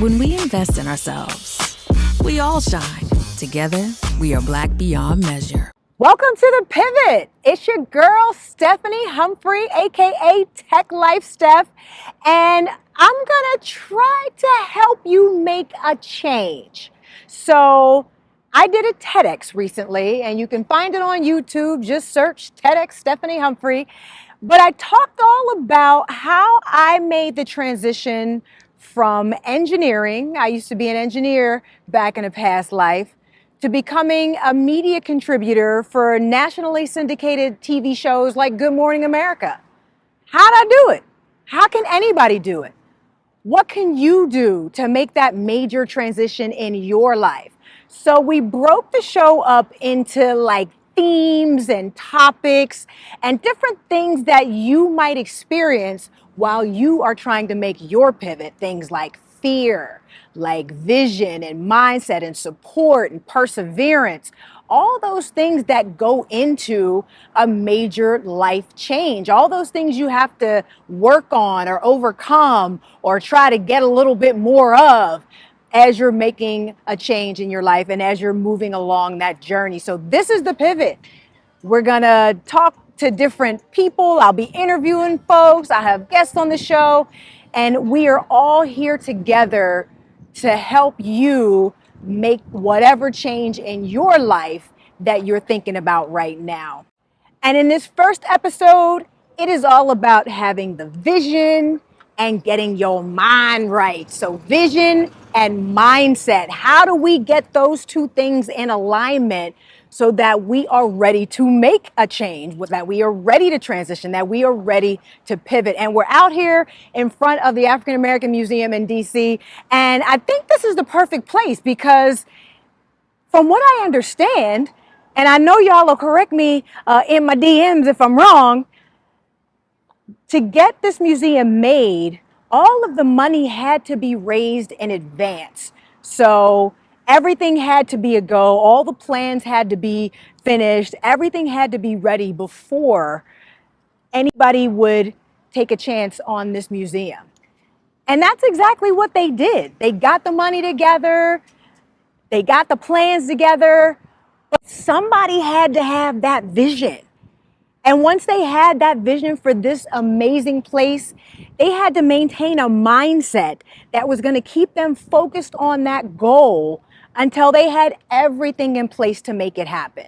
When we invest in ourselves, we all shine. Together, we are Black beyond measure. Welcome to The Pivot. It's your girl, Stephanie Humphrey, aka Tech Life Steph, and I'm gonna try to help you make a change. So I did a TEDx recently, and you can find it on YouTube. Just search TEDx Stephanie Humphrey. But I talked all about how I made the transition from engineering. I used to be an engineer back in a past life, to becoming a media contributor for nationally syndicated TV shows like Good Morning America. How'd I do it? How can anybody do it? What can you do to make that major transition in your life? So we broke the show up into like themes and topics and different things that you might experience while you are trying to make your pivot. Things like fear, like vision and mindset and support and perseverance, all those things that go into a major life change, all those things you have to work on or overcome or try to get a little bit more of as you're making a change in your life and as you're moving along that journey. So this is The Pivot. We're gonna talk to different people. I'll be interviewing folks. I have guests on the show, and we are all here together to help you make whatever change in your life that you're thinking about right now. And in this first episode, it is all about having the vision and getting your mind right. So vision and mindset. How do we get those two things in alignment so that we are ready to make a change, that we are ready to transition, that we are ready to pivot? And we're out here in front of the African American Museum in DC. And I think this is the perfect place because from what I understand, and I know y'all will correct me in my DMs if I'm wrong, to get this museum made, all of the money had to be raised in advance. So everything had to be a go. All the plans had to be finished. Everything had to be ready before anybody would take a chance on this museum. And that's exactly what they did. They got the money together. They got the plans together. But somebody had to have that vision. And once they had that vision for this amazing place, they had to maintain a mindset that was going to keep them focused on that goal until they had everything in place to make it happen.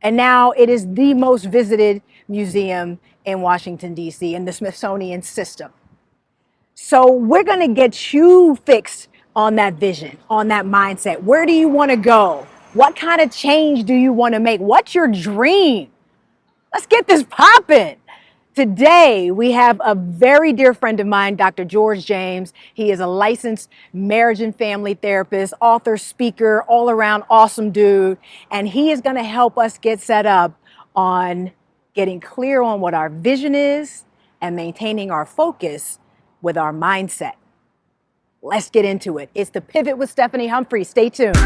And now it is the most visited museum in Washington, D.C., in the Smithsonian system. So we're going to get you fixed on that vision, on that mindset. Where do you want to go? What kind of change do you want to make? What's your dream? Let's get this popping. Today, we have a very dear friend of mine, Dr. George James. He is a licensed marriage and family therapist, author, speaker, all around awesome dude. And he is going to help us get set up on getting clear on what our vision is and maintaining our focus with our mindset. Let's get into it. It's The Pivot with Stephanie Humphrey. Stay tuned.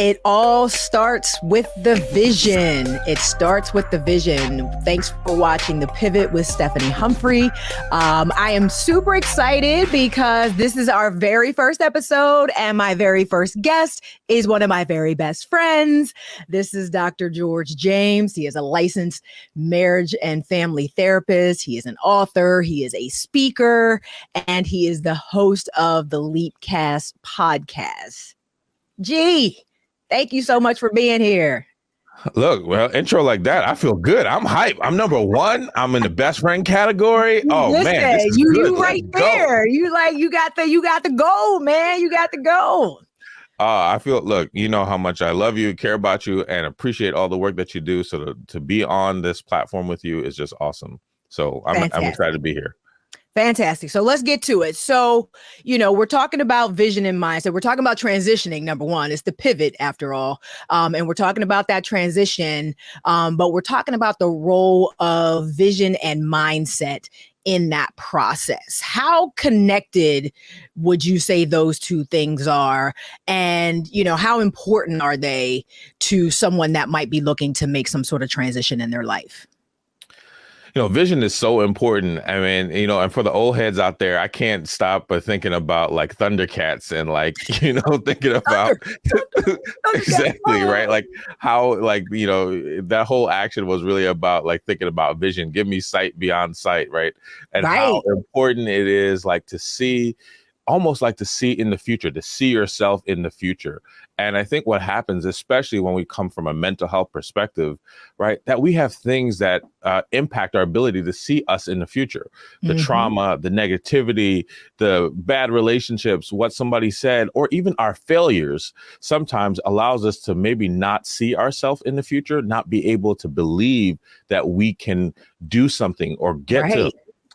It all starts with the vision. It starts with the vision. Thanks for watching The Pivot with Stephanie Humphrey. I am super excited because this is our very first episode and my very first guest is one of my very best friends. This is Dr. George James. He is a licensed marriage and family therapist. He is an author. He is a speaker, and he is the host of the Leapcast podcast. Gee. Thank you so much for being here. Look, well, intro like that, I feel good. I'm hype. I'm number one. I'm in the best friend category. Oh, listen, man, this is you good. right there. You got the gold, man. You got the gold. I feel, look, you know how much I love you, care about you, and appreciate all the work that you do. So to be on this platform with you is just awesome. So I'm excited to be here. Fantastic. So let's get to it. So, we're talking about vision and mindset. We're talking about transitioning. Number one, it's the pivot after all. And we're talking about that transition. But we're talking about the role of vision and mindset in that process. How connected would you say those two things are? And, how important are they to someone that might be looking to make some sort of transition in their life? Vision is so important. I mean, and for the old heads out there, I can't stop but thinking about like Thundercats and like, thinking about exactly, right? Like how, like, that whole action was really about like thinking about vision. Give me sight beyond sight, right? And how important it is like to see, almost like to see in the future, to see yourself in the future. And I think what happens, especially when we come from a mental health perspective, right, that we have things that impact our ability to see us in the future. The trauma, the negativity, the bad relationships, what somebody said, or even our failures sometimes allows us to maybe not see ourselves in the future, not be able to believe that we can do something or get to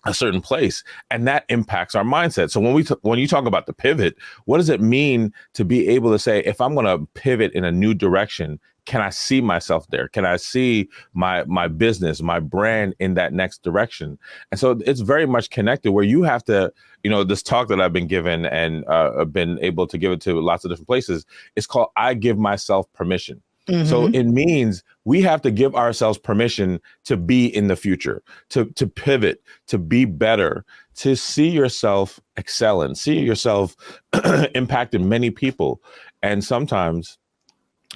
a certain place, and that impacts our mindset. So when you talk about the pivot, what does it mean to be able to say, if I'm going to pivot in a new direction, can I see myself there? Can I see my business, my brand in that next direction? And so it's very much connected where you have to, this talk that I've been given and I've been able to give it to lots of different places. It's called I Give Myself Permission. So it means we have to give ourselves permission to be in the future, to pivot, to be better, to see yourself excelling, see yourself impacting many people. And sometimes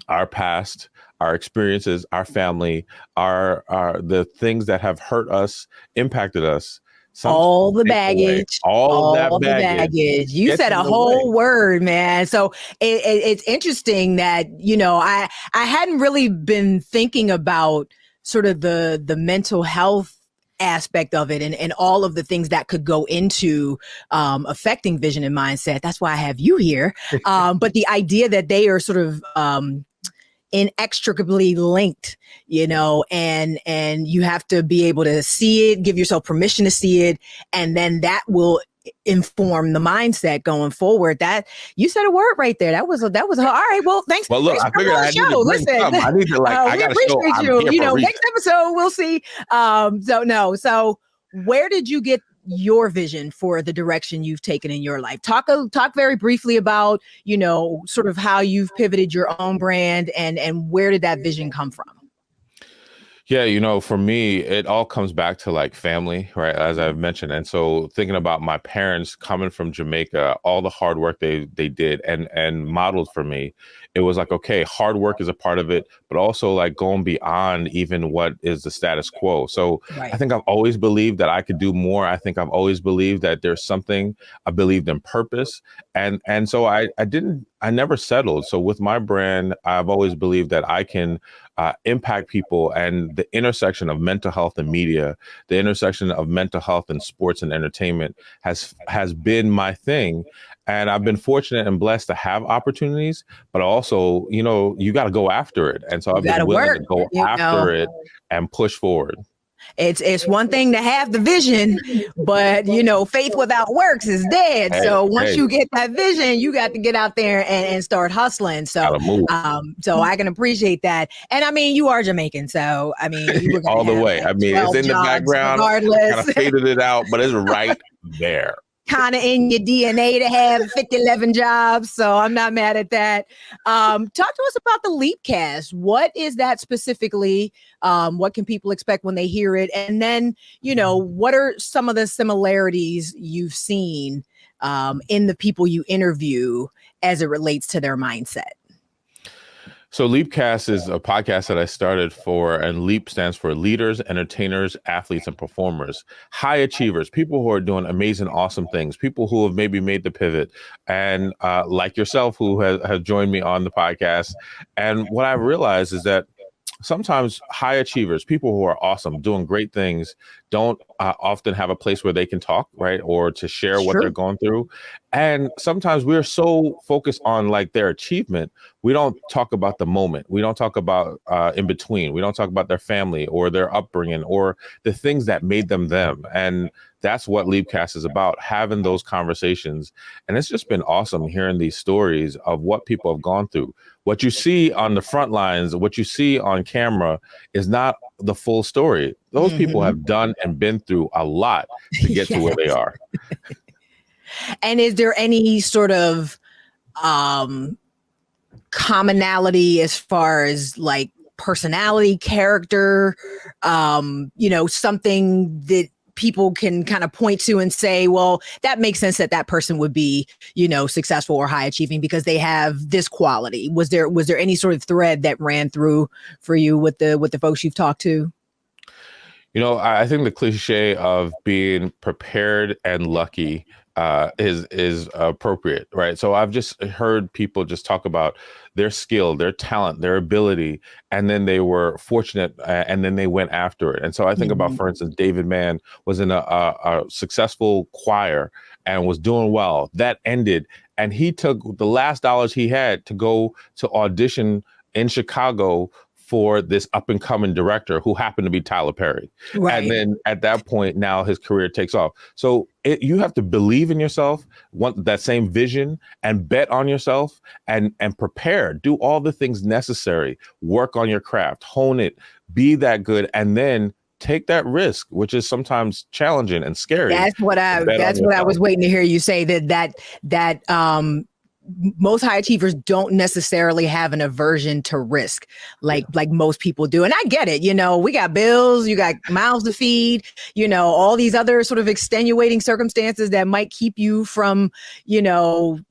our past, our experiences, our family, our the things that have hurt us, impacted us. All the baggage, all of that baggage. You said a whole word, man. So it's interesting that, I hadn't really been thinking about sort of the mental health aspect of it and all of the things that could go into affecting vision and mindset. That's why I have you here. But the idea that they are sort of inextricably linked, and you have to be able to see it, give yourself permission to see it, and then that will inform the mindset going forward. That you said a word right there. That was all right. Well, thanks. Well, look, thanks I figured I need to bring something. I need to I we gotta appreciate show you. Next episode we'll see. So where did you get your vision for the direction you've taken in your life? Talk very briefly about, sort of how you've pivoted your own brand and where did that vision come from? Yeah, for me, it all comes back to like family, right? As I've mentioned. And so thinking about my parents coming from Jamaica, all the hard work they did and modeled for me, it was like, okay, hard work is a part of it, but also like going beyond even what is the status quo. So I think I've always believed that I could do more. I think I've always believed that there's something. I believed in purpose. And so I never settled. So with my brand, I've always believed that I can impact people, and the intersection of mental health and media, the intersection of mental health and sports and entertainment has been my thing. And I've been fortunate and blessed to have opportunities, but also, you got to go after it. And so I've been willing to go after it and push forward. It's one thing to have the vision, but faith without works is dead. So once you get that vision, you got to get out there and start hustling. So so I can appreciate that. And I mean, you are Jamaican, so I mean, you were all the way. I mean, it's in the background. Regardless. Kind of faded it out, but it's right there. Kind of in your DNA to have 11 jobs. So I'm not mad at that. Talk to us about the Leapcast. What is that specifically? What can people expect when they hear it? And then, what are some of the similarities you've seen in the people you interview as it relates to their mindset? So Leapcast is a podcast that I started for, and Leap stands for leaders, entertainers, athletes, and performers, high achievers, people who are doing amazing, awesome things, people who have maybe made the pivot, and like yourself, who have joined me on the podcast. And what I realized is that sometimes high achievers, people who are awesome, doing great things, don't often have a place where they can talk, right? Or to share what they're going through. And sometimes we're so focused on like their achievement, we don't talk about the moment. We don't talk about in between. We don't talk about their family or their upbringing or the things that made them them. And that's what Leapcast is about, having those conversations. And it's just been awesome hearing these stories of what people have gone through. What you see on the front lines, what you see on camera is not the full story. Those people have done and been through a lot to get to where they are. And is there any sort of commonality as far as like personality, character, something that people can kind of point to and say, well, that makes sense that person would be, successful or high achieving because they have this quality? Was there any sort of thread that ran through for you with the folks you've talked to? I think the cliche of being prepared and lucky is appropriate, right? So I've just heard people just talk about their skill, their talent, their ability, and then they were fortunate, and then they went after it. And so I think about, for instance, David Mann was in a successful choir and was doing well. That ended, and he took the last dollars he had to go to audition in Chicago for this up and coming director who happened to be Tyler Perry. Right. And then at that point, now his career takes off. So you have to believe in yourself, want that same vision, and bet on yourself and prepare, do all the things necessary, work on your craft, hone it, be that good, and then take that risk, which is sometimes challenging and scary. That's what I was waiting to hear you say, that most high achievers don't necessarily have an aversion to risk like most people do. And I get it. We got bills, you got mouths to feed, all these other sort of extenuating circumstances that might keep you from,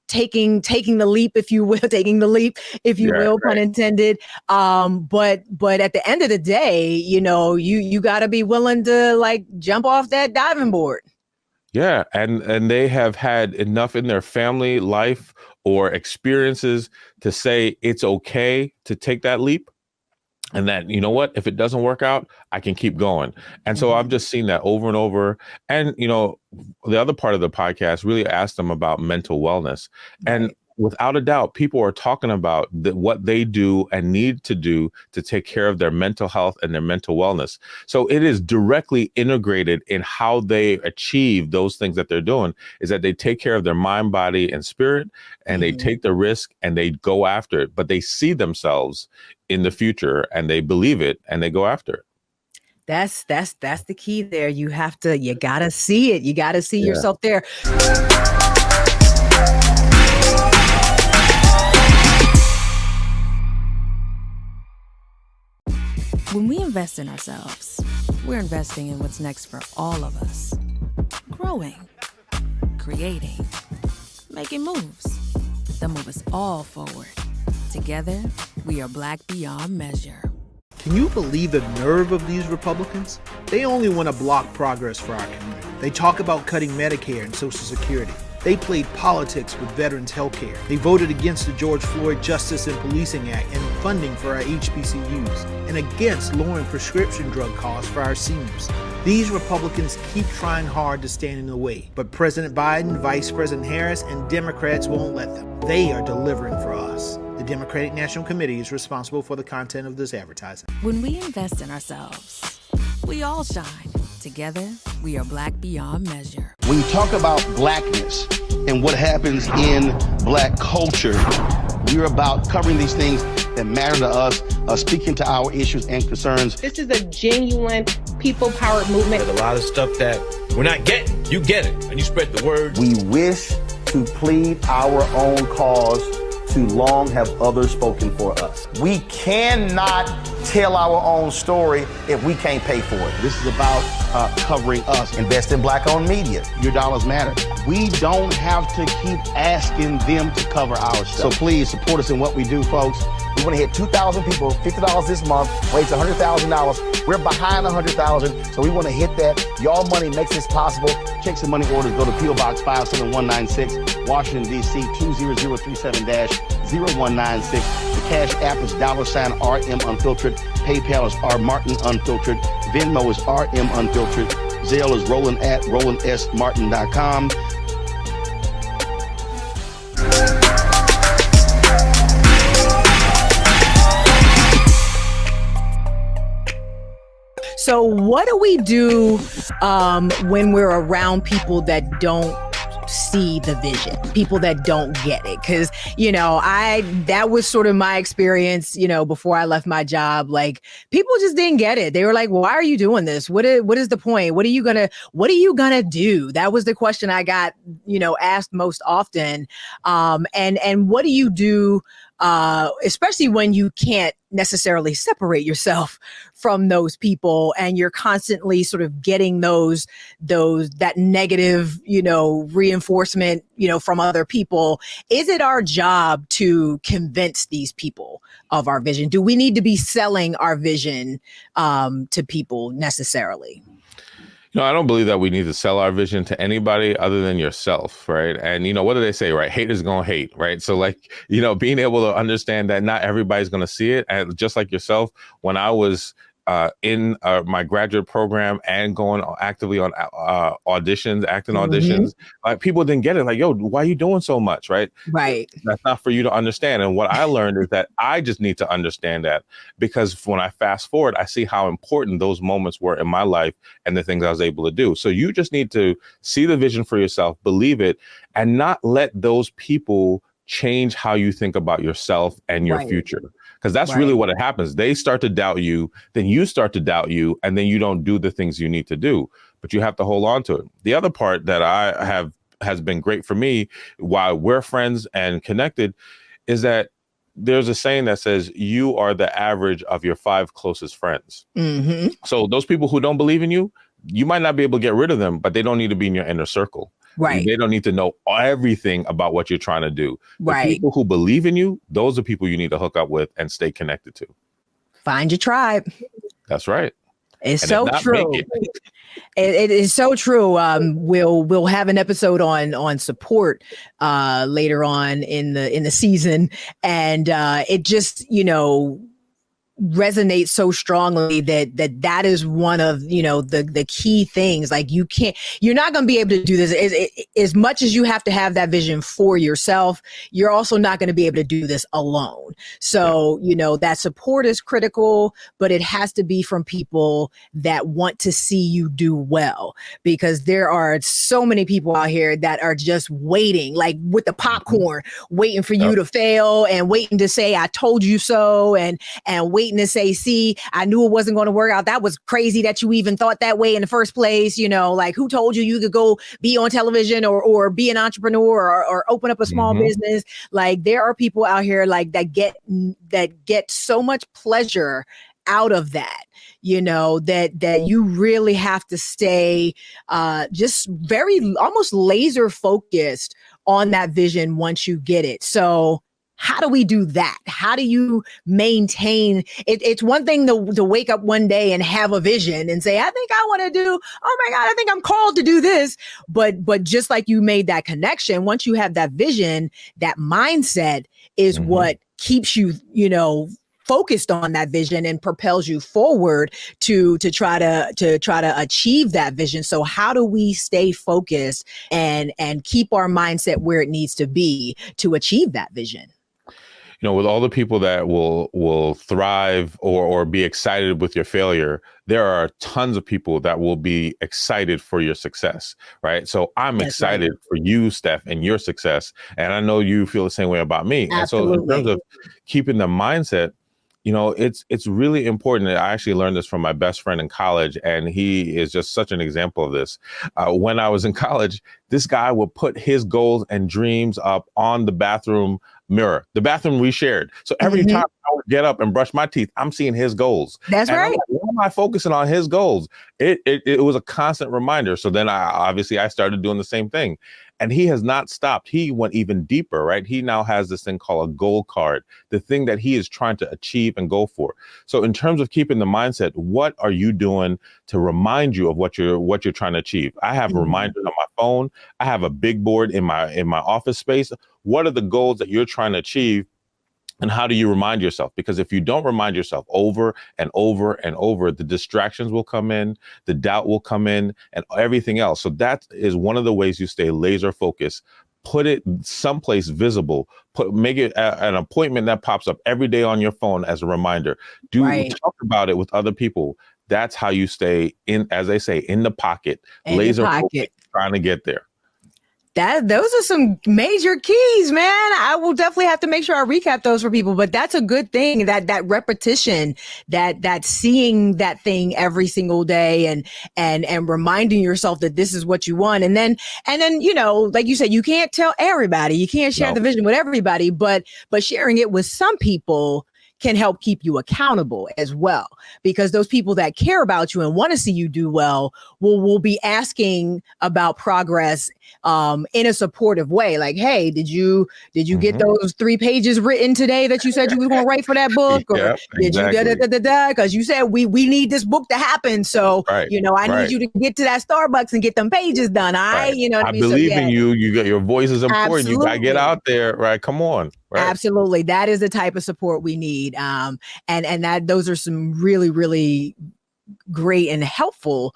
taking the leap, if you will, pun intended. But at the end of the day, you got to be willing to like jump off that diving board. Yeah. And they have had enough in their family life or experiences to say it's okay to take that leap. And that, if it doesn't work out, I can keep going. And so I've just seen that over and over. And, the other part of the podcast really asked them about mental wellness. And without a doubt, people are talking about what they do and need to do to take care of their mental health and their mental wellness. So it is directly integrated in how they achieve those things that they're doing, is that they take care of their mind, body, and spirit, and they take the risk and they go after it. But they see themselves in the future and they believe it and they go after it. That's the key there. You gotta see it. You gotta see yourself there. When we invest in ourselves, we're investing in what's next for all of us. Growing, creating, making moves that move us all forward. Together, we are Black beyond measure. Can you believe the nerve of these Republicans? They only want to block progress for our community. They talk about cutting Medicare and Social Security. They played politics with veterans' health care. They voted against the George Floyd Justice and Policing Act and funding for our HBCUs, and against lowering prescription drug costs for our seniors. These Republicans keep trying hard to stand in the way, but President Biden, Vice President Harris, and Democrats won't let them. They are delivering for us. The Democratic National Committee is responsible for the content of this advertising. When we invest in ourselves, we all shine. Together, we are Black beyond measure. When you talk about blackness and what happens in Black culture, we're about covering these things that matter to us, speaking to our issues and concerns. This is a genuine people-powered movement. There's a lot of stuff that we're not getting. You get it, and you spread the word. We wish to plead our own cause. Too long have others spoken for us. We cannot tell our own story if we can't pay for it. This is about covering us. Invest in Black-owned media. Your dollars matter. We don't have to keep asking them to cover our stuff. So please support us in what we do, folks. We want to hit 2,000 people, $50 this month, raise $100,000. We're behind 100,000, so we want to hit that. Y'all money makes this possible. Check some money orders. Go to P.O. Box 57196, Washington, D.C. 20037-0196. The Cash App is $RM Unfiltered. PayPal is R Martin Unfiltered. Venmo is RM Unfiltered. Zelle is Roland@RolandSMartin.com. So what do we do when we're around people that don't see the vision, people that don't get it? Because, that was sort of my experience, before I left my job. Like, people just didn't get it. They were like, why are you doing this? What is the point? What are you gonna do? That was the question I got, asked most often. And what do you do, especially when you can't necessarily separate yourself from those people and you're constantly sort of getting that negative, reinforcement, from other people? Is it our job to convince these people of our vision? Do we need to be selling our vision to people necessarily? I don't believe that we need to sell our vision to anybody other than yourself, right? And, what do they say, right? Haters gonna hate, right? So being able to understand that not everybody's gonna see it. And just like yourself, when I was in my graduate program and going actively on auditions, acting auditions, like, people didn't get it. Like, yo, why are you doing so much, right? Right. That's not for you to understand. And what I learned is that I just need to understand that, because when I fast forward, I see how important those moments were in my life and the things I was able to do. So you just need to see the vision for yourself, believe it, and not let those people change how you think about yourself and your future. Because that's really what it happens. They start to doubt you, then you start to doubt you, and then you don't do the things you need to do. But you have to hold on to it. The other part that has been great for me while we're friends and connected is that there's a saying that says you are the average of your 5 closest friends. So those people who don't believe in you, you might not be able to get rid of them, but they don't need to be in your inner circle. Right. They don't need to know everything about what you're trying to do. The people who believe in you, those are people you need to hook up with and stay connected to. Find your tribe. That's right. It's so true. It is so true. We'll have an episode on support later on in the season, and it just resonates so strongly that is one of the key things. Like, you're not going to be able to do this as much as you have to have that vision for yourself. You're also not going to be able to do this alone. So that support is critical, but it has to be from people that want to see you do well, because there are so many people out here that are just waiting, like with the popcorn, waiting for you to fail and waiting to say I told you so, and waiting to say, see, I knew it wasn't going to work out. That was crazy that you even thought that way in the first place. Like, who told you could go be on television or be an entrepreneur or open up a small business? Like, there are people out here like that get so much pleasure out of that, that you really have to stay just very almost laser focused on that vision once you get it. So how do we do that? How do you maintain it? It's one thing to wake up one day and have a vision and say, I think I want to do, oh my God, I think I'm called to do this. But just like you made that connection, once you have that vision, that mindset is what keeps you, focused on that vision and propels you forward to try to achieve that vision. So how do we stay focused and keep our mindset where it needs to be to achieve that vision? With all the people that will thrive or be excited with your failure, there are tons of people that will be excited for your success, right? So I'm excited for you, Steph, and your success. And I know you feel the same way about me. Absolutely. And so in terms of keeping the mindset, it's really important. I actually learned this from my best friend in college, and he is just such an example of this. When I was in college, this guy would put his goals and dreams up on the bathroom mirror, the bathroom we shared. So every time I would get up and brush my teeth, I'm seeing his goals. That's right. Like, why am I focusing on his goals? It was a constant reminder. So then I started doing the same thing. And he has not stopped. He went even deeper, right? He now has this thing called a goal card, the thing that he is trying to achieve and go for. So in terms of keeping the mindset, what are you doing to remind you of what you're trying to achieve? I have reminders on my phone. I have a big board in my office space. What are the goals that you're trying to achieve? And how do you remind yourself? Because if you don't remind yourself over and over and over, the distractions will come in, the doubt will come in, and everything else. So that is one of the ways you stay laser focused. Put it someplace visible. Make it an appointment that pops up every day on your phone as a reminder. Talk about it with other people. That's how you stay in, as they say, in the pocket, In the laser pocket. focused, trying to get there. Those are some major keys, man. I will definitely have to make sure I recap those for people, but that's a good thing, that repetition, that seeing that thing every single day and reminding yourself that this is what you want. And then, you know, like you said, you can't tell everybody, you can't share the vision with everybody, but sharing it with some people can help keep you accountable as well, because those people that care about you and want to see you do well will be asking about progress in a supportive way. Like, hey, did you get those 3 pages written today that you said you was going to write for that book? Or Yep, did you because you said we need this book to happen. So, you know, I need you to get to that Starbucks and get them pages done. You know what I mean? believe in you. You got, your voice is important. Absolutely. You got to get out there, right? Come on. Right. Absolutely. That is the type of support we need. And that those are some really, really great and helpful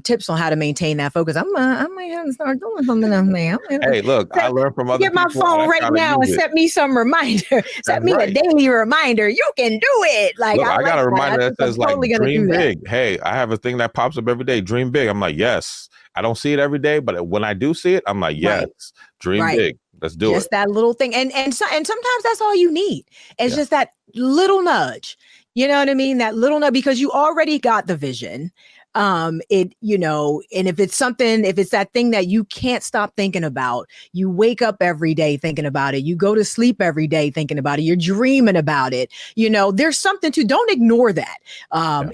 tips on how to maintain that focus. I might have to start doing something else, man. Hey, look, I learned from other people. Get my phone right now and set me some reminder. Set me a daily reminder. You can do it. Like, look, I got a reminder that says like dream big. That. Hey, I have a thing that pops up every day. Dream big. I'm like, yes. I don't see it every day, but when I do see it, I'm like, yes, dream big. Let's do it. Just that little thing. And sometimes that's all you need. It's just that little nudge. You know what I mean? That little nudge, because you already got the vision. You know, and if it's that thing that you can't stop thinking about, you wake up every day thinking about it, you go to sleep every day thinking about it, you're dreaming about it, you know, there's something to, don't ignore that,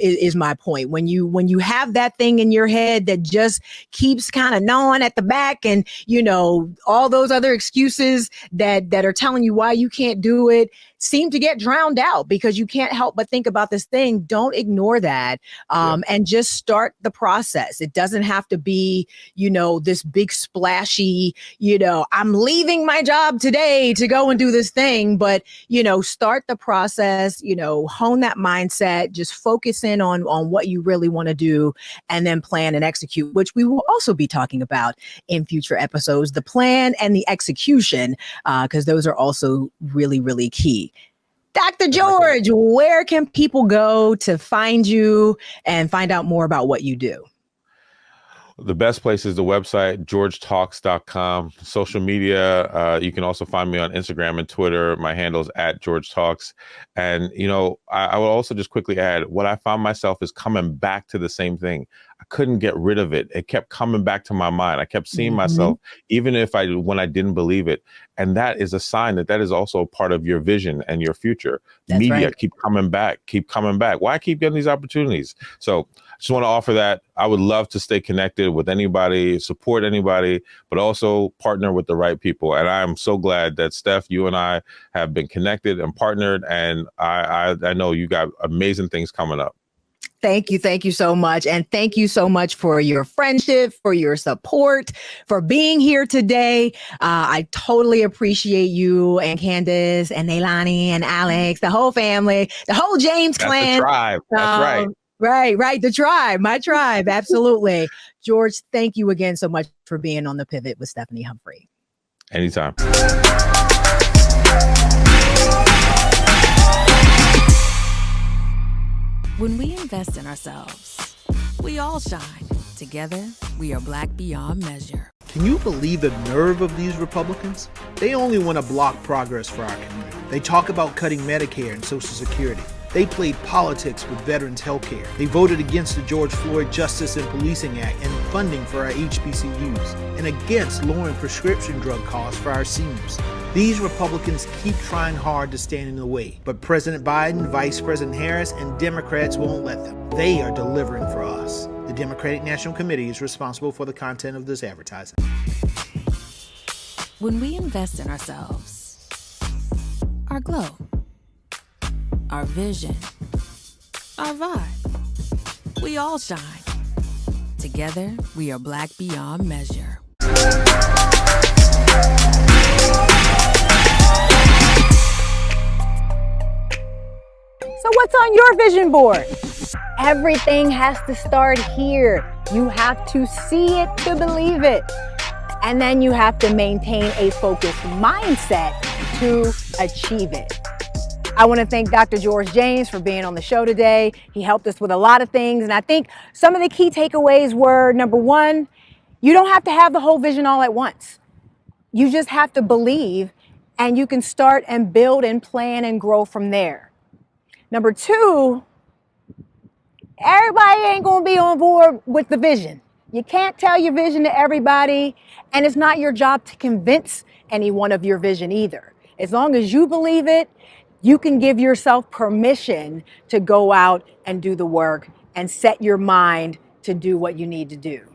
is my point. When you have that thing in your head that just keeps kind of gnawing at the back, and, you know, all those other excuses that are telling you why you can't do it seem to get drowned out because you can't help but think about this thing. Don't ignore that. And just start the process. It doesn't have to be, you know, this big splashy, you know, I'm leaving my job today to go and do this thing, but, you know, start the process, you know, hone that mindset, just focus in on what you really want to do, and then plan and execute, which we will also be talking about in future episodes, the plan and the execution, because those are also really, really key. Dr. George, where can people go to find you and find out more about what you do? The best place is the website, georgetalks.com. Social media, you can also find me on Instagram and Twitter. My handle is @GeorgeTalks. And, you know, I will also just quickly add, what I found myself is coming back to the same thing. I couldn't get rid of it. It kept coming back to my mind. I kept seeing myself, even when I didn't believe it. And that is a sign that is also a part of your vision and your future. That's Media, right. keep coming back. Why keep getting these opportunities? So I just want to offer that. I would love to stay connected with anybody, support anybody, but also partner with the right people. And I'm so glad that Steph, you and I have been connected and partnered. And I know you got amazing things coming up. Thank you. Thank you so much. And thank you so much for your friendship, for your support, for being here today. I totally appreciate you and Candace and Neilani and Alex, the whole family, the whole James clan. The tribe. That's right. Right. The tribe, my tribe. Absolutely. George, thank you again so much for being on The Pivot with Stephanie Humphrey. Anytime. When we invest in ourselves, we all shine. Together, we are Black beyond measure. Can you believe the nerve of these Republicans? They only want to block progress for our community. They talk about cutting Medicare and Social Security. They played politics with veterans' health care. They voted against the George Floyd Justice and Policing Act and funding for our HBCUs, and against lowering prescription drug costs for our seniors. These Republicans keep trying hard to stand in the way, but President Biden, Vice President Harris, and Democrats won't let them. They are delivering for us. The Democratic National Committee is responsible for the content of this advertising. When we invest in ourselves, our glow, our vision, our vibe, we all shine. Together, we are Black beyond measure. So what's on your vision board? Everything has to start here. You have to see it to believe it. And then you have to maintain a focused mindset to achieve it. I want to thank Dr. George James for being on the show today. He helped us with a lot of things. And I think some of the key takeaways were, number one, you don't have to have the whole vision all at once. You just have to believe, and you can start and build and plan and grow from there. Number two, everybody ain't going to be on board with the vision. You can't tell your vision to everybody, and it's not your job to convince anyone of your vision either. As long as you believe it, you can give yourself permission to go out and do the work and set your mind to do what you need to do.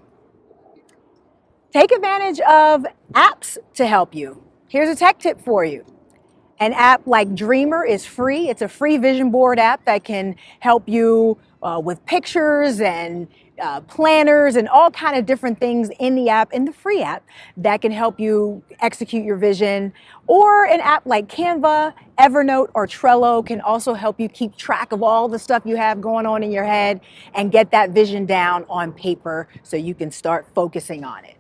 Take advantage of apps to help you. Here's a tech tip for you. An app like Dreamer is free. It's a free vision board app that can help you with pictures and planners and all kind of different things in the free app that can help you execute your vision. Or an app like Canva, Evernote, or Trello can also help you keep track of all the stuff you have going on in your head and get that vision down on paper so you can start focusing on it.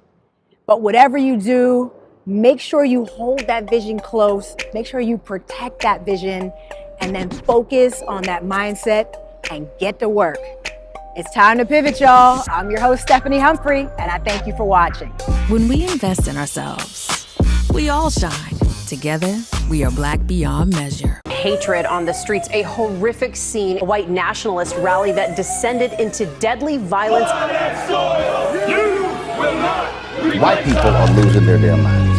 But whatever you do, make sure you hold that vision close, make sure you protect that vision, and then focus on that mindset and get to work. It's time to pivot, y'all. I'm your host, Stephanie Humphrey, and I thank you for watching. When we invest in ourselves, we all shine. Together, we are Black beyond measure. Hatred on the streets, a horrific scene, a white nationalist rally that descended into deadly violence. White people are losing their damn minds.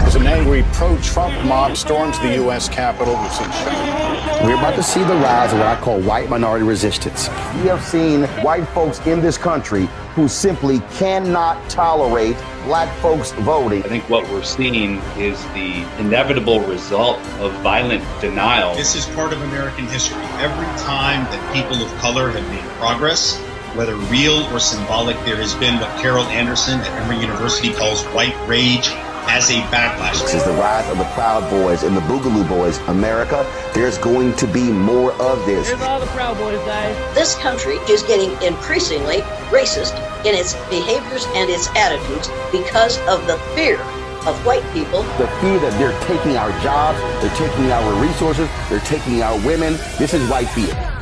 As an angry pro-Trump mob storms the U.S. Capitol, we've seen shootings. We're about to see the rise of what I call white minority resistance. We have seen white folks in this country who simply cannot tolerate black folks voting. I think what we're seeing is the inevitable result of violent denial. This is part of American history. Every time that people of color have made progress, whether real or symbolic, there has been what Carol Anderson at Emory University calls white rage as a backlash. This is the rise of the Proud Boys and the Boogaloo Boys. America, there's going to be more of this. Here's all the Proud Boys, guys. This country is getting increasingly racist in its behaviors and its attitudes because of the fear of white people. The fear that they're taking our jobs, they're taking our resources, they're taking our women. This is white fear.